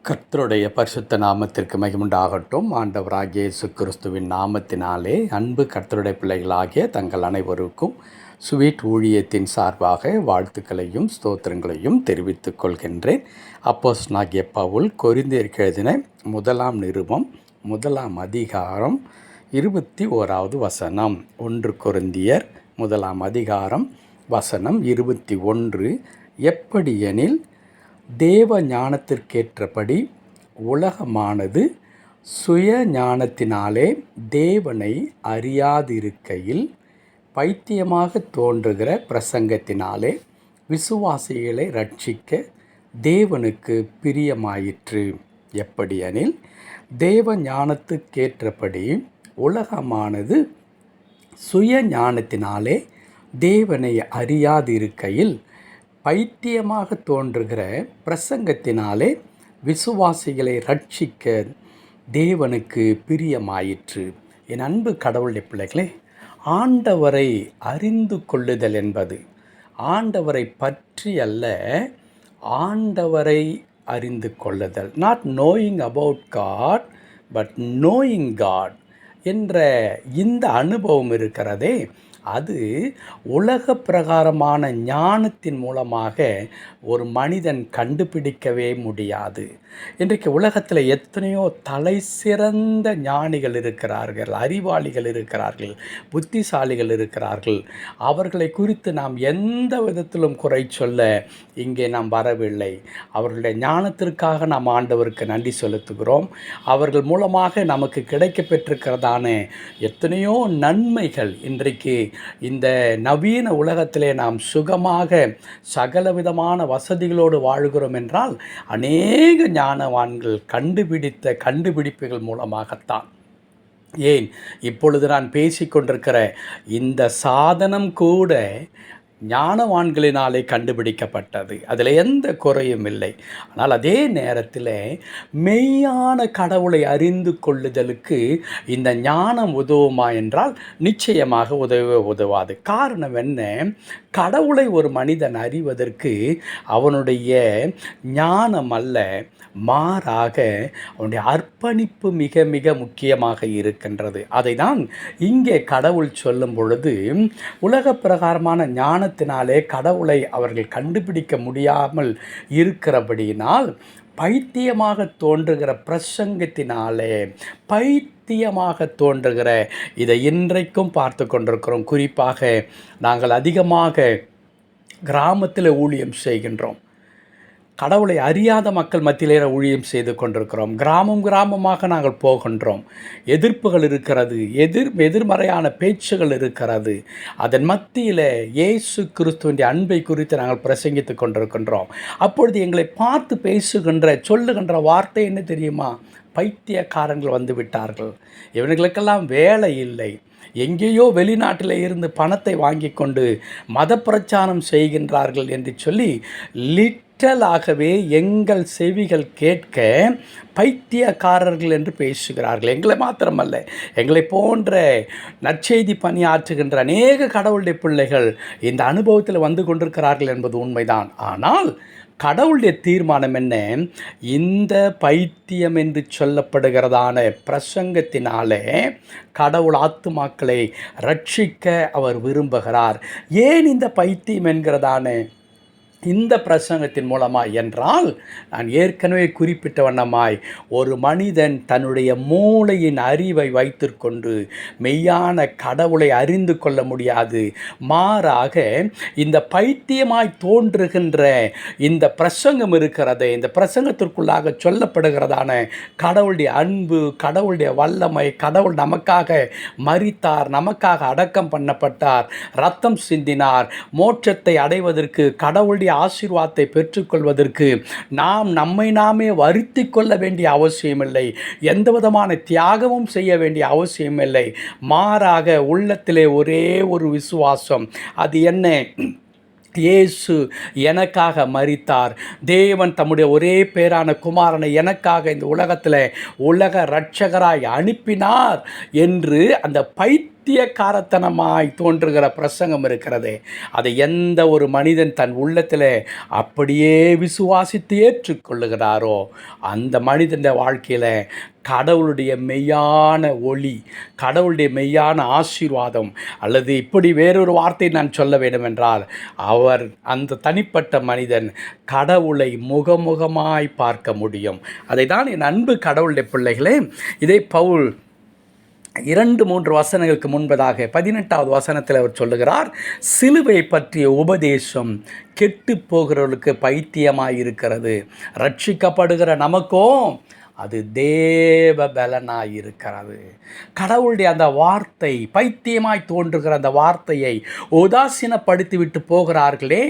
கர்த்தருடைய பரிசுத்த நாமத்திற்கு மகிமுண்டாகட்டும். ஆண்டவராகிய இயேசு கிறிஸ்துவின் நாமத்தினாலே அன்பு கர்த்தருடைய பிள்ளைகளாகிய தங்கள் அனைவருக்கும் ஸ்வீட் ஊழியத்தின் சார்பாக வாழ்த்துக்களையும் ஸ்தோத்திரங்களையும் தெரிவித்துக் கொள்கின்றேன். அப்போஸ்தலனாகிய பவுல் கொரிந்தியருக்கு எழுதின முதலாம் நிருபம் 1 அதிகாரம் 21வது வசனம். 1 கொரிந்தியர் 1 அதிகாரம் வசனம் 21. எப்படியெனில் தேவ ஞானத்திற்கேற்றபடி உலகமானது சுய ஞானத்தினாலே தேவனை அறியாதிருக்கையில் பைத்தியமாக தோன்றுகிற பிரசங்கத்தினாலே விசுவாசிகளை ரட்சிக்க தேவனுக்கு பிரியமாயிற்று. எப்படியெனில் தேவ ஞானத்துக்கேற்றபடி உலகமானது சுய ஞானத்தினாலே தேவனை அறியாதிருக்கையில் பைத்தியமாக தோன்றுகிற பிரசங்கத்தினாலே விசுவாசிகளை ரட்சிக்க தேவனுக்கு பிரியமாயிற்று. என் அன்பு கடவுளுடைய பிள்ளைகளே, ஆண்டவரை அறிந்து கொள்ளுதல் என்பது ஆண்டவரை பற்றி அல்ல, ஆண்டவரை அறிந்து கொள்ளுதல். Not knowing about God but knowing God என்ற இந்த அனுபவம் இருக்கிறதே, அது உலக பிரகாரமான ஞானத்தின் மூலமாக ஒரு மனிதன் கண்டுபிடிக்கவே முடியாது. இன்றைக்கு உலகத்தில் எத்தனையோ தலை சிறந்த ஞானிகள் இருக்கிறார்கள், அறிவாளிகள் இருக்கிறார்கள், புத்திசாலிகள் இருக்கிறார்கள். அவர்களை குறித்து நாம் எந்த விதத்திலும் குறை சொல்ல இங்கே நாம் வரவில்லை. அவர்களுடைய ஞானத்திற்காக நாம் ஆண்டவருக்கு நன்றி செலுத்துகிறோம். அவர்கள் மூலமாக நமக்கு கிடைக்க பெற்றிருக்கிறதான எத்தனையோ நன்மைகள் இன்றைக்கு இந்த நவீன உலகத்திலே நாம் சுகமாக சகலவிதமான வசதிகளோடு வாழுகிறோம் என்றால் அநேக ஞானவான்கள் கண்டுபிடித்த கண்டுபிடிப்புகள் மூலமாகத்தான். ஏன் இப்பொழுது நான் பேசிக்கொண்டிருக்கிற இந்த சாதனம் கூட ஞானவான்களினாலே கண்டுபிடிக்கப்பட்டது. அதில் எந்த குறையும் இல்லை. ஆனால் அதே நேரத்தில் மெய்யான கடவுளை அறிந்து கொள்ளுதலுக்கு இந்த ஞானம் உதவுமா என்றால் நிச்சயமாக உதவாது. காரணம் என்ன? கடவுளை ஒரு மனிதன் அறிவதற்கு அவனுடைய ஞானம் அல்ல, மாறாக அவனுடைய அர்ப்பணிப்பு மிக மிக முக்கியமாக இருக்கின்றது. அதை தான் இங்கே கடவுள் சொல்லும் பொழுது, உலக பிரகாரமான ஞானத்தினாலே கடவுளை அவர்கள் கண்டுபிடிக்க முடியாமல் இருக்கிறபடியினால் பைத்தியமாக தோன்றுகிற பிரசங்கத்தினாலே பைத்தியமாக தோன்றுகிற இதை இன்றைக்கும் பார்த்து கொண்டிருக்கிறோம். குறிப்பாக நாங்கள் அதிகமாக கிராமத்தில் ஊழியம் செய்கின்றோம். கடவுளை அறியாத மக்கள் மத்தியிலே ஊழியம் செய்து கொண்டிருக்கிறோம். கிராமமாக நாங்கள் போகின்றோம். எதிர்ப்புகள் இருக்கிறது, எதிர்மறையான பேச்சுகள் இருக்கிறது. அதன் மத்தியில் இயேசு கிறிஸ்துவின் அன்பை குறித்து நாங்கள் பிரசங்கித்து கொண்டிருக்கின்றோம். அப்பொழுது எங்களை பார்த்து சொல்லுகின்ற வார்த்தை என்ன தெரியுமா? பைத்தியக்காரங்கள் வந்து விட்டார்கள், இவர்களுக்கெல்லாம் வேலை இல்லை, எங்கேயோ வெளிநாட்டில் இருந்து பணத்தை வாங்கி கொண்டு மத பிரச்சாரம் செய்கின்றார்கள் என்று சொல்லி லிட்டலாகவே எங்கள் செவிகள் கேட்க பைத்தியக்காரர்கள் என்று பேசுகிறார்கள். எங்களை மாத்திரமல்ல, எங்களை போன்ற நற்செய்தி பணியாற்றுகின்ற அநேக கடவுளுடைய பிள்ளைகள் இந்த அனுபவத்தில் வந்து கொண்டிருக்கிறார்கள் என்பது உண்மைதான். ஆனால் கடவுளுடைய தீர்மானம் என்ன? இந்த பைத்தியம் என்று சொல்லப்படுகிறதான பிரசங்கத்தினாலே கடவுள் ஆத்துமாக்களை ரட்சிக்க அவர் விரும்புகிறார். ஏன் இந்த பைத்தியம் என்கிறதான இந்த பிரசங்கத்தின் மூலமாய் என்றால், நான் ஏற்கனவே குறிப்பிட்ட வண்ணமாய் ஒரு மனிதன் தன்னுடைய மூளையின் அறிவை வைத்திருக்கொண்டு மெய்யான கடவுளை அறிந்து கொள்ள முடியாது. மாறாக இந்த பைத்தியமாய் தோன்றுகின்ற இந்த பிரசங்கம் இருக்கிறது, இந்த பிரசங்கத்திற்குள்ளாக சொல்லப்படுகிறதான கடவுளுடைய அன்பு, கடவுளுடைய வல்லமை, கடவுள் நமக்காக மரித்தார், நமக்காக அடக்கம் பண்ணப்பட்டார், இரத்தம் சிந்தினார், மோட்சத்தை அடைவதற்கு கடவுளுடைய ஆசீர்வாதத்தை பெற்றுக்கொள்வதற்கு நாம் நம்மை நாமே வருத்தி கொள்ள வேண்டிய அவசியமில்லை, எந்த விதமான தியாகமும் செய்ய வேண்டிய அவசியமில்லை. மாறாக உள்ளத்திலே ஒரே ஒரு விசுவாசம். அது என்ன? இயேசு எனக்காக மரித்தார், தேவன் தம்முடைய ஒரே பேரான குமாரனை எனக்காக இந்த உலகத்தில் உலக இரட்சகராய் அனுப்பினார் என்று அந்த பைத்தியக்காரத்தனமாய் தோன்றுகிற பிரசங்கம் இருக்கிறதே, அதை எந்த ஒரு மனிதன் தன் உள்ளத்தில் அப்படியே விசுவாசித்து ஏற்றுக்கொள்ளுகிறாரோ அந்த மனிதன் வாழ்க்கையில் கடவுளுடைய மெய்யான ஒளி, கடவுளுடைய மெய்யான ஆசீர்வாதம், அல்லது இப்படி வேறொரு வார்த்தை நான் சொல்ல வேண்டுமென்றால், அவர் அந்த தனிப்பட்ட மனிதன் கடவுளை முகமுகமாய் பார்க்க முடியும். அதை தான் என் அன்பு கடவுளுடைய பிள்ளைகளே, இதை பவுல் 2-3 வசனங்களுக்கு முன்பதாக 18வது வசனத்தில் அவர் சொல்லுகிறார், சிலுவை பற்றிய உபதேசம் கெட்டு போகிறவர்களுக்கு பைத்தியமாய் இருக்கிறது, ரட்சிக்கப்படுகிற நமக்கும் அது தேவ பலனாய் இருக்கிறது. கடவுளுடைய அந்த வார்த்தை, பைத்தியமாய் தோன்றுகிற அந்த வார்த்தையை உதாசீனப்படுத்தி விட்டு போகிறார்களே,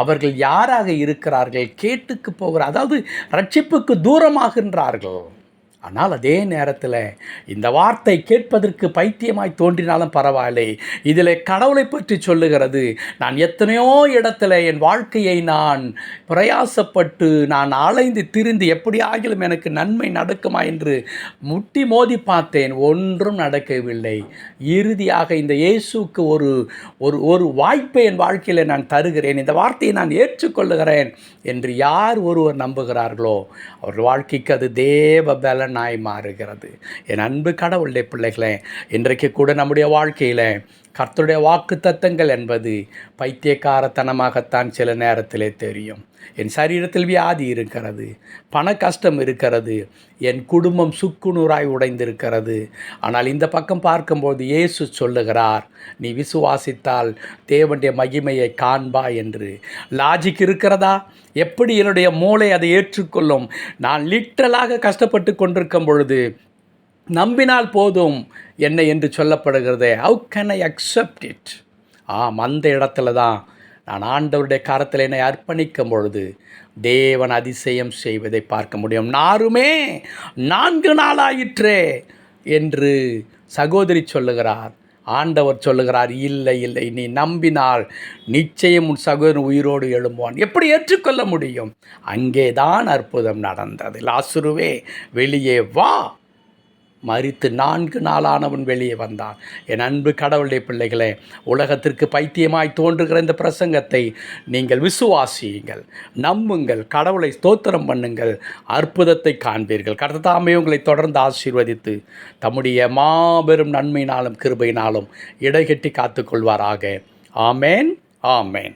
அவர்கள் யாராக இருக்கிறார்கள்? கேட்டுக்கு போகிற, அதாவது ரட்சிப்புக்கு தூரமாகின்றார்கள். ஆனால் அதே நேரத்தில் இந்த வார்த்தை கேட்பதற்கு பைத்தியமாய் தோன்றினாலும் பரவாயில்லை, இதில் கடவுளை பற்றி சொல்லுகிறது. நான் எத்தனையோ இடத்துல என் வாழ்க்கையை நான் பிரயாசப்பட்டு நான் அலைந்து திரிந்து எப்படி ஆகிலும் எனக்கு நன்மை நடக்குமா என்று முட்டி மோதி பார்த்தேன், ஒன்றும் நடக்கவில்லை. இறுதியாக இந்த இயேசுக்கு ஒரு வாய்ப்பை என் வாழ்க்கையில் நான் தருகிறேன், இந்த வார்த்தையை நான் ஏற்றுக்கொள்ளுகிறேன் என்று யார் ஒருவர் நம்புகிறார்களோ அவர் வாழ்க்கைக்கு அது தேவ பலன் நாய் மாறுகிறது. என் அன்பு கடவுளுடைய பிள்ளைகளே, இன்றைக்கு கூட நம்முடைய வாழ்க்கையில் கர்த்தருடைய வாக்கு தத்தங்கள் என்பது பைத்தியக்காரத்தனமாகத்தான் சில நேரத்திலே தெரியும். என் சரீரத்தில் வியாதி இருக்கிறது, பண கஷ்டம் இருக்கிறது, என் குடும்பம் சுக்குநூறாய் உடைந்திருக்கிறது. ஆனால் இந்த பக்கம் பார்க்கும்போது இயேசு சொல்லுகிறார், நீ விசுவாசித்தால் தேவனுடைய மகிமையை காண்பா என்று. லாஜிக் இருக்கிறதா? எப்படி என்னுடைய மூளை அதை ஏற்றுக்கொள்ளும்? நான் லிட்டரலாக கஷ்டப்பட்டு கொண்டிருக்கும் பொழுது நம்பினால் போதும் என்ன என்று சொல்லப்படுகிறது. How can I accept it? அந்த இடத்துல தான் நான் ஆண்டவருடைய கரத்தில் என்னை அர்ப்பணிக்கும் பொழுது தேவன் அதிசயம் செய்வதை பார்க்க முடியும். நாருமே 4 நாளாயிற்றே என்று சகோதரி சொல்லுகிறார். ஆண்டவர் சொல்லுகிறார், இல்லை இல்லை, நீ நம்பினால் நிச்சயம் உன் சகோதரன் உயிரோடு எழும்புவான். எப்படி ஏற்றுக்கொள்ள முடியும்? அங்கே தான் அற்புதம் நடந்தது. லாசருவே வெளியே வா. மரித்து 4 நாளானவன் வெளியே வந்தான். என் அன்பு கடவுளுடைய பிள்ளைகளே, உலகத்திற்கு பைத்தியமாய் தோன்றுகிற இந்த பிரசங்கத்தை நீங்கள் விசுவாசியுங்கள், நம்புங்கள், கடவுளை ஸ்தோத்திரம் பண்ணுங்கள், அற்புதத்தை காண்பீர்கள். கர்த்தர் உங்களை தொடர்ந்து ஆசீர்வதித்து தம்முடைய மாபெரும் நன்மையினாலும் கிருபையினாலும் இடைகட்டி காத்துக்கொள்வாராக. ஆமேன், ஆமேன்.